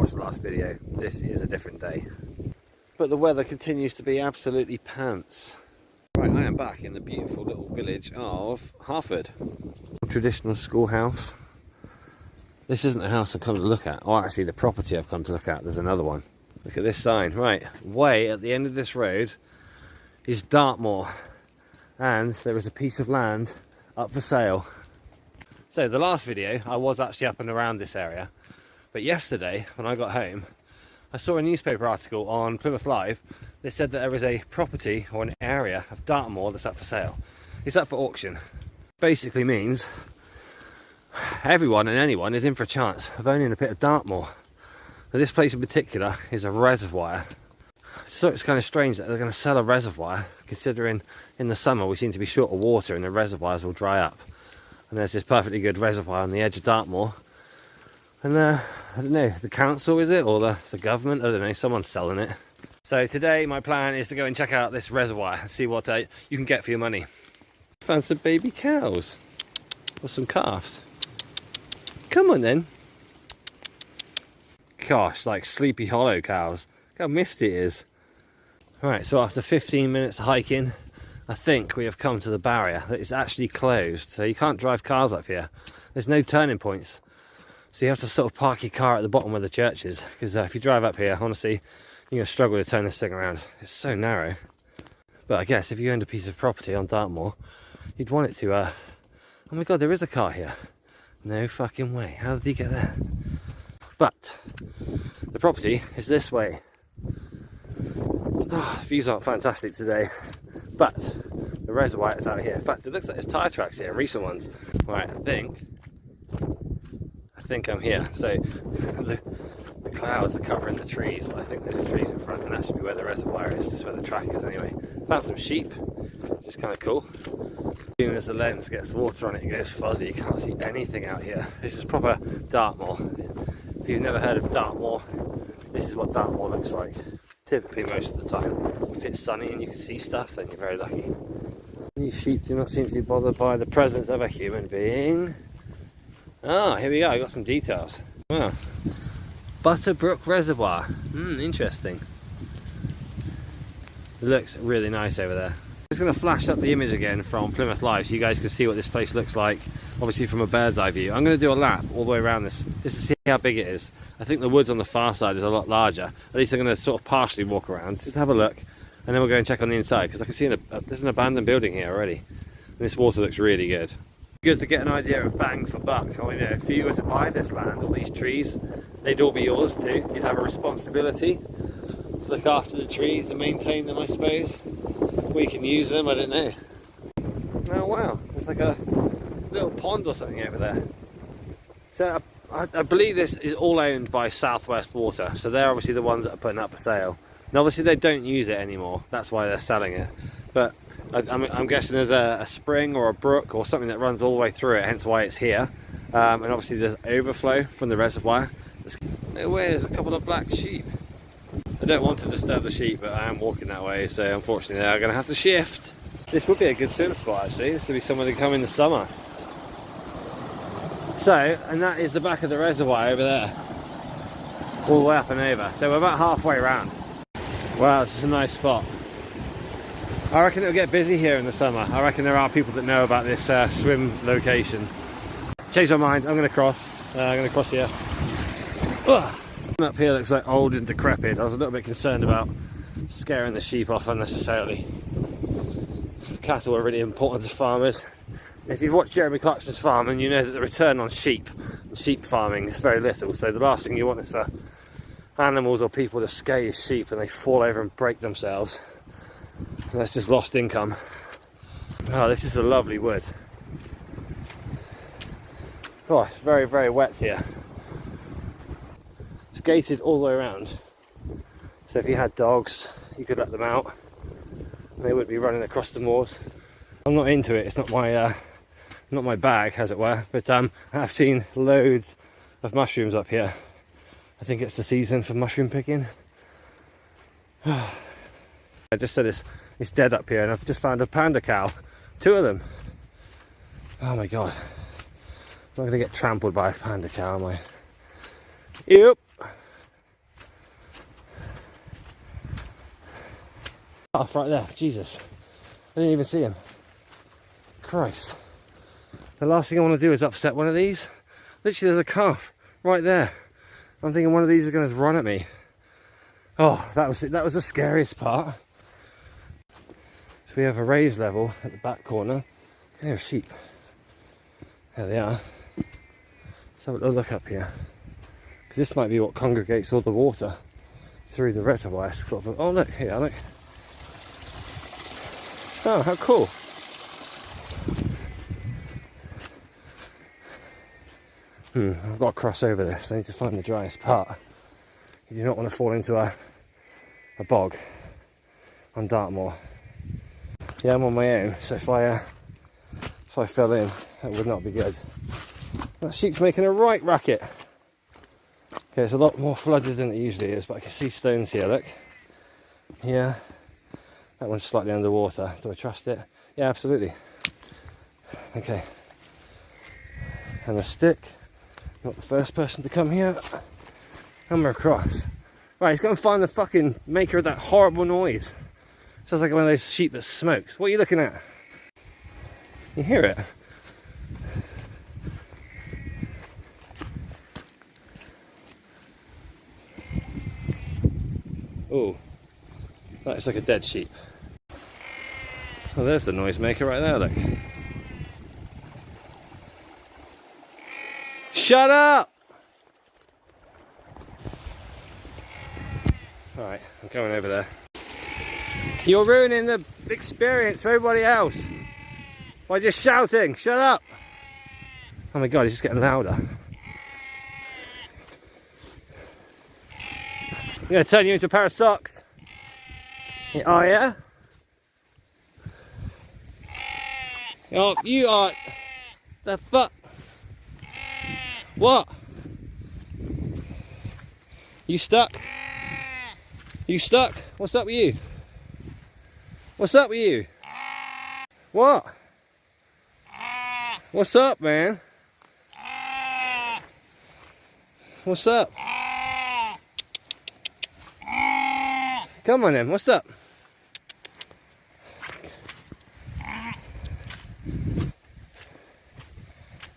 watched the last video, this is a different day. But the weather continues to be absolutely pants. Right, I am back in the beautiful little village of Harford. Traditional schoolhouse. This isn't the house I've come to look at, or actually the property I've come to look at. There's another one. Look at this sign. Right, way at the end of this road is Dartmoor, and there is a piece of land up for sale. So the last video I was actually up and around this area, but yesterday when I got home I saw a newspaper article on Plymouth Live that said that there is a property or an area of Dartmoor that's up for sale. It's up for auction. Basically means everyone and anyone is in for a chance of owning a bit of Dartmoor. Now, this place in particular is a reservoir. So it's kind of strange that they're going to sell a reservoir, considering in the summer we seem to be short of water and the reservoirs will dry up. And there's this perfectly good reservoir on the edge of Dartmoor. And I don't know, the council is it, or the government, I don't know, someone's selling it. So today my plan is to go and check out this reservoir and see what you can get for your money. Found some baby cows, or some calves. Come on then. Gosh, like Sleepy Hollow cows. Look how misty it is. Alright, so after 15 minutes of hiking, I think we have come to the barrier that is actually closed. So you can't drive cars up here. There's no turning points. So you have to sort of park your car at the bottom where the church is. Because if you drive up here, honestly, you're going to struggle to turn this thing around. It's so narrow. But I guess if you owned a piece of property on Dartmoor, you'd want it to... oh my god, there is a car here. No fucking way. How did he get there? But the property is this way. Oh, views aren't fantastic today, but the reservoir is out here. In fact, it looks like there's tyre tracks here, recent ones. Right, I think I'm here. So the clouds are covering the trees, but I think there's trees in front, and that should be where the reservoir is. This is where the track is anyway. Found some sheep, which is kind of cool. As soon as the lens gets water on it, it goes fuzzy. You can't see anything out here. This is proper Dartmoor. If you've never heard of Dartmoor, this is what Dartmoor looks like. Typically most of the time. If it's sunny and you can see stuff, then you're very lucky. These sheep do not seem to be bothered by the presence of a human being. Ah, here we go, I got some details. Wow. Butterbrook Reservoir. Interesting. It looks really nice over there. I'm just going to flash up the image again from Plymouth Live so you guys can see what this place looks like, obviously from a bird's eye view. I'm going to do a lap all the way around this just to see how big it is. I think the woods on the far side is a lot larger. At least I'm going to sort of partially walk around just to have a look, and then we'll go and check on the inside, because I can see there's an abandoned building here already. And this water looks really good. Good to get an idea of bang for buck. I mean, if you were to buy this land, all these trees, they'd all be yours too. You'd have a responsibility to look after the trees and maintain them, I suppose. We can use them, I don't know. Oh wow, there's like a little pond or something over there. So I believe this is all owned by Southwest Water, so they're obviously the ones that are putting it up for sale. And obviously they don't use it anymore, that's why they're selling it. But I'm guessing there's a spring or a brook or something that runs all the way through it, hence why it's here. And obviously there's overflow from the reservoir. No way, there's a couple of black sheep. I don't want to disturb the sheep, but I am walking that way, so unfortunately they are going to have to shift. This would be a good swim spot actually. This would be somewhere to come in the summer. So, and that is the back of the reservoir over there, all the way up and over. So we're about halfway around. Wow, this is a nice spot. I reckon it'll get busy here in the summer. I reckon there are people that know about this swim location. Change my mind, I'm going to cross. I'm going to cross here. Ugh. Up here looks like old and decrepit. I was a little bit concerned about scaring the sheep off unnecessarily. Cattle are really important to farmers. If you've watched Jeremy Clarkson's farm, and you know that the return on sheep and sheep farming is very little, so the last thing you want is for animals or people to scare your sheep and they fall over and break themselves. That's just lost income. Oh, this is a lovely wood. Oh, it's very, very wet here. It's gated all the way around, so if you had dogs you could let them out, they would be running across the moors. I'm not into it, it's not my bag, as it were, but I've seen loads of mushrooms up here. I think it's the season for mushroom picking. I just said it's dead up here, and I've just found a panda cow, 2 of them. Oh my god, I'm not going to get trampled by a panda cow, am I? Yep. calf right there. Jesus. I didn't even see him. Christ. The last thing I want to do is upset one of these. Literally, there's a calf right there. I'm thinking one of these is going to run at me. Oh, that was the scariest part. So we have a raised level at the back corner. There's sheep. There they are. Let's have a little look up here. Because this might be what congregates all the water through the reservoir. Oh look, here, look. Oh, how cool. I've got to cross over this. I need to find the driest part. You do not want to fall into a bog on Dartmoor. Yeah, I'm on my own, so if I fell in, that would not be good. That sheep's making a right racket. Okay, it's a lot more flooded than it usually is, but I can see stones here, look. Here. That one's slightly underwater. Do I trust it? Yeah, absolutely. Okay. And a stick. Not the first person to come here. And we're across. Right, let's go and find the fucking maker of that horrible noise. Sounds like one of those sheep that smokes. What are you looking at? You hear it? Oh, that's like a dead sheep. Oh, there's the noisemaker right there, look. Shut up! Alright, I'm going over there. You're ruining the experience for everybody else by just shouting. Shut up! Oh my god, he's just getting louder. I'm going to turn you into a pair of socks. Oh yeah? Oh, you are... The fuck? What? You stuck? You stuck? What's up with you? What's up with you? What? What's up, man? What's up? Come on then, what's up?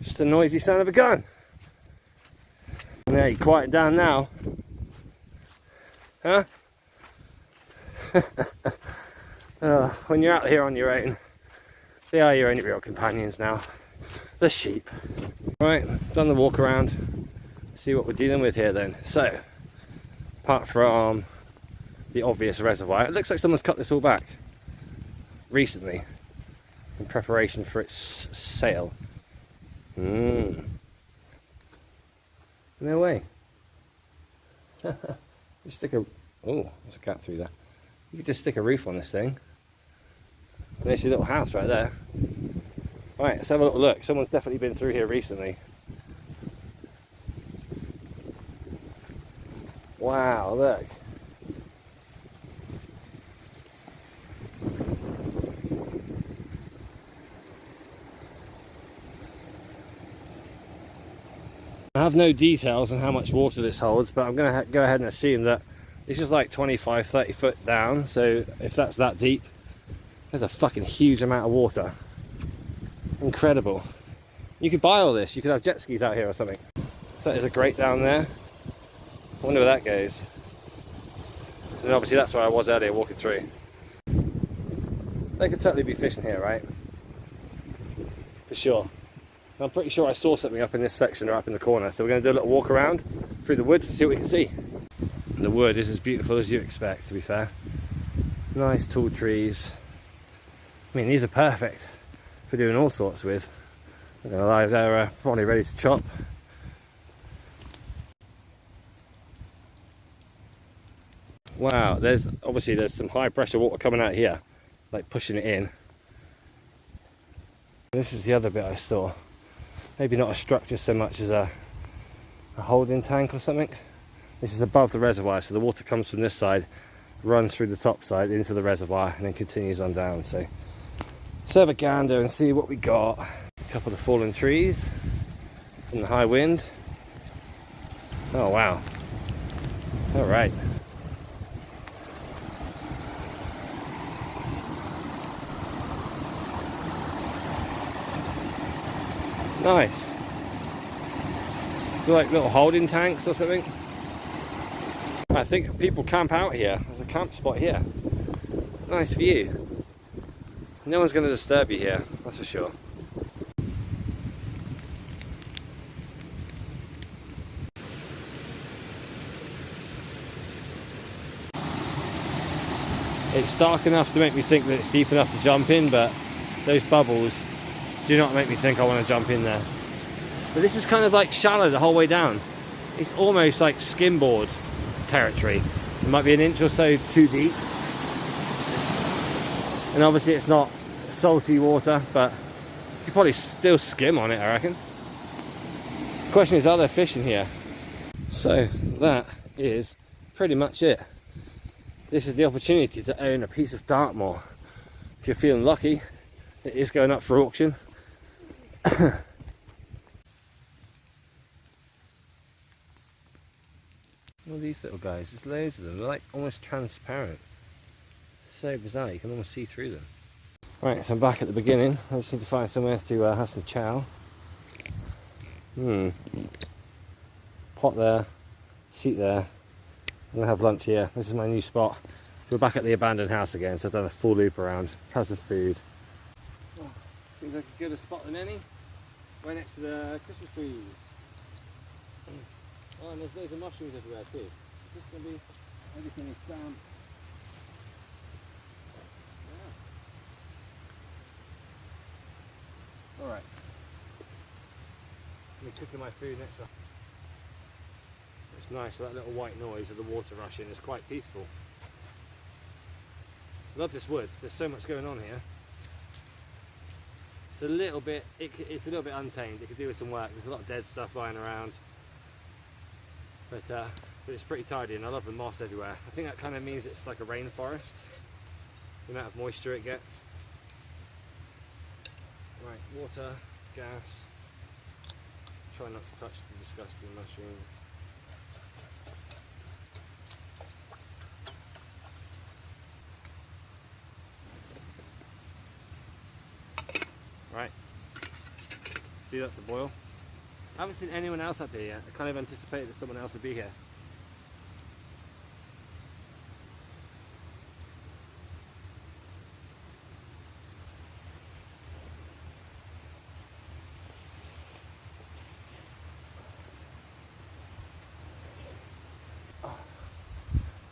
Just a noisy sound of a gun. Yeah, you quiet down now. Huh? When you're out here on your own, they are your only real companions now. The sheep. Right, done the walk around. Let's see what we're dealing with here then. So, apart from the obvious reservoir, it looks like someone's cut this all back recently in preparation for its sale. No way. You stick a... Oh, there's a cat through there. You could just stick a roof on this thing. And there's your little house right there. Right, let's have a little look. Someone's definitely been through here recently. Wow, look. I have no details on how much water this holds, but I'm going to go ahead and assume that this is like 25-30 foot down, so if that's that deep, there's a fucking huge amount of water. Incredible. You could buy all this, you could have jet skis out here or something. So there's a grate down there. I wonder where that goes. And obviously that's where I was earlier walking through. They could totally be fishing here, right? For sure. I'm pretty sure I saw something up in this section or up in the corner, so we're going to do a little walk around through the woods and see what we can see. And the wood is as beautiful as you expect, to be fair. Nice tall trees. I mean, these are perfect for doing all sorts with. I'm not gonna lie, they're probably ready to chop. Wow, there's some high pressure water coming out here, like pushing it in. This is the other bit I saw. Maybe not a structure so much as a holding tank or something. This is above the reservoir, so the water comes from this side, runs through the top side into the reservoir, and then continues on down. So let's have a gander and see what we got. A couple of fallen trees from the high wind. Oh wow. All right. Nice. So like little holding tanks or something. I think people camp out here. There's a camp spot here. Nice view. No one's going to disturb you here, that's for sure. It's dark enough to make me think that it's deep enough to jump in, but those bubbles do not make me think I want to jump in there. But this is kind of like shallow the whole way down. It's almost like skimboard territory. It might be an inch or so too deep. And obviously it's not salty water, but you could probably still skim on it, I reckon. The question is, are there fish in here? So that is pretty much it. This is the opportunity to own a piece of Dartmoor. If you're feeling lucky, it is going up for auction. All these little guys, there's loads of them. They're like almost transparent. So bizarre, you can almost see through them. Right, so I'm back at the beginning. I just need to find somewhere to have some chow. Pot there, seat there. I'm going to have lunch here. This is my new spot. We're back at the abandoned house again, so I've done a full loop around. Let's have some food. Oh, seems like a good spot than any. Right next to the Christmas trees. Oh, and there's loads of mushrooms everywhere too. Is this going to be... everything is damp. Yeah. Alright. I'm cooking my food next up. It's nice, so that little white noise of the water rushing is quite peaceful. Love this wood. There's so much going on here. It's a little bit. It's a little bit untamed. It could do with some work. There's a lot of dead stuff lying around, but it's pretty tidy, and I love the moss everywhere. I think that kind of means it's like a rainforest. The amount of moisture it gets. Right, water, gas. Try not to touch the disgusting mushrooms. Right, see that to boil. I haven't seen anyone else up here yet. I kind of anticipated that someone else would be here.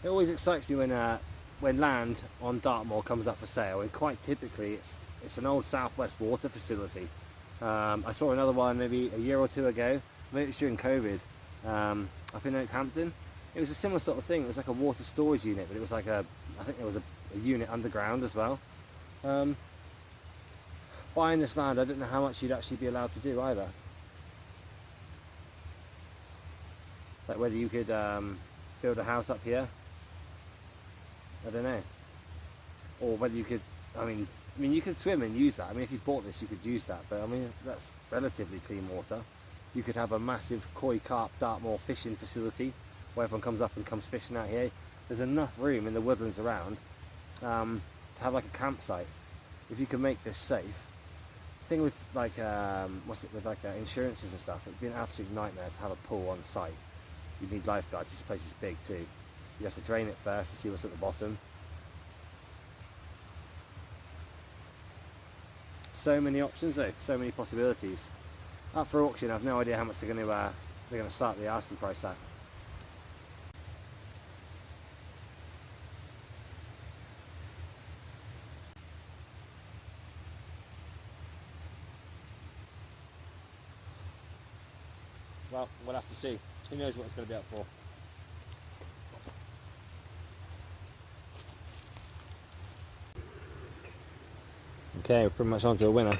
It always excites me when land on Dartmoor comes up for sale, and quite typically it's an old Southwest Water facility. I saw another one maybe a year or two ago, maybe it was during COVID, up in Oakhampton. It was a similar sort of thing. It was like a water storage unit, but it was like I think there was a unit underground as well. Buying this land, I don't know how much you'd actually be allowed to do either. Like whether you could build a house up here, I don't know. Or whether you could, I mean you could swim and use that. I mean, if you bought this, you could use that, but I mean, that's relatively clean water. You could have a massive koi carp Dartmoor fishing facility where everyone comes up and comes fishing out here. There's enough room in the woodlands around to have like a campsite. If you can make this safe. The thing with like, insurances and stuff, it'd be an absolute nightmare to have a pool on site. You need lifeguards. This place is big too. You have to drain it first to see what's at the bottom. So many options though, so many possibilities. Up for auction, I have no idea how much they're going to start the asking price at. Well, we'll have to see. Who knows what it's going to be up for. Okay, we're pretty much on to a winner.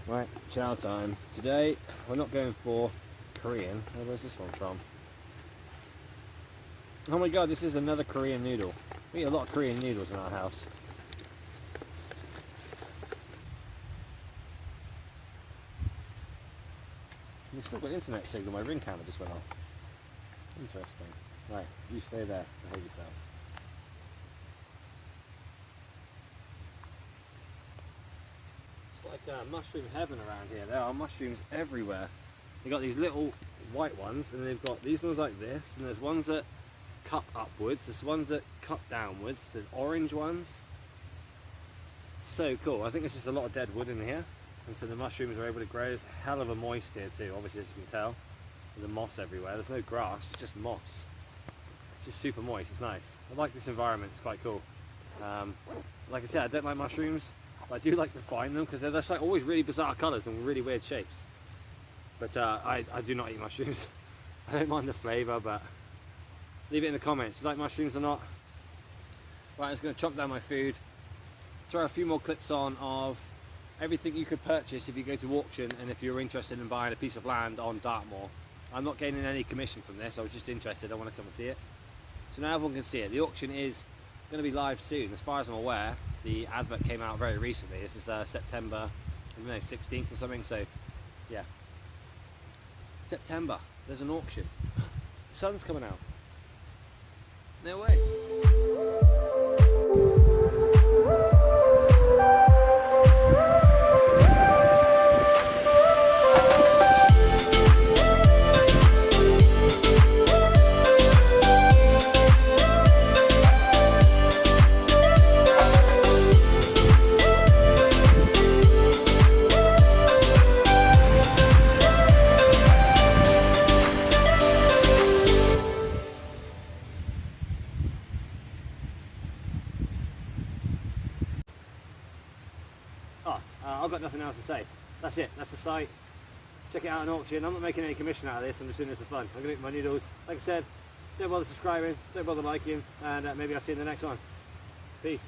Right, chow time. Today, we're not going for Korean. Where's this one from? Oh my god, this is another Korean noodle. We eat a lot of Korean noodles in our house. You've still got internet signal, my ring camera just went off. Interesting. Right, you stay there, behave yourself. It's like mushroom heaven around here. There are mushrooms everywhere. They've got these little white ones, and they've got these ones like this, and there's ones that cut upwards, there's ones that cut downwards, there's orange ones. So cool. I think there's just a lot of dead wood in here, and so the mushrooms are able to grow. It's a hell of a moist here too, obviously, as you can tell. There's moss everywhere. There's no grass, it's just moss. It's just super moist. It's nice. I like this environment. It's quite cool. Like I said, I don't like mushrooms, but I do like to find them because they're just like always really bizarre colours and really weird shapes. But I do not eat mushrooms. I don't mind the flavour, but leave it in the comments. Do you like mushrooms or not? Right, I'm just going to chop down my food. Throw a few more clips on of everything you could purchase if you go to auction and if you're interested in buying a piece of land on Dartmoor. I'm not gaining any commission from this, I was just interested, I want to come and see it. So now everyone can see it. The auction is going to be live soon. As far as I'm aware, the advert came out very recently. This is September, I don't know, 16th or something, so yeah. September, there's an auction. The sun's coming out. No way. I've got nothing else to say. That's it, that's the site. Check it out on auction. I'm not making any commission out of this, I'm just doing this for fun. I'm going to eat my noodles. Like I said, don't bother subscribing, don't bother liking, and maybe I'll see you in the next one. Peace.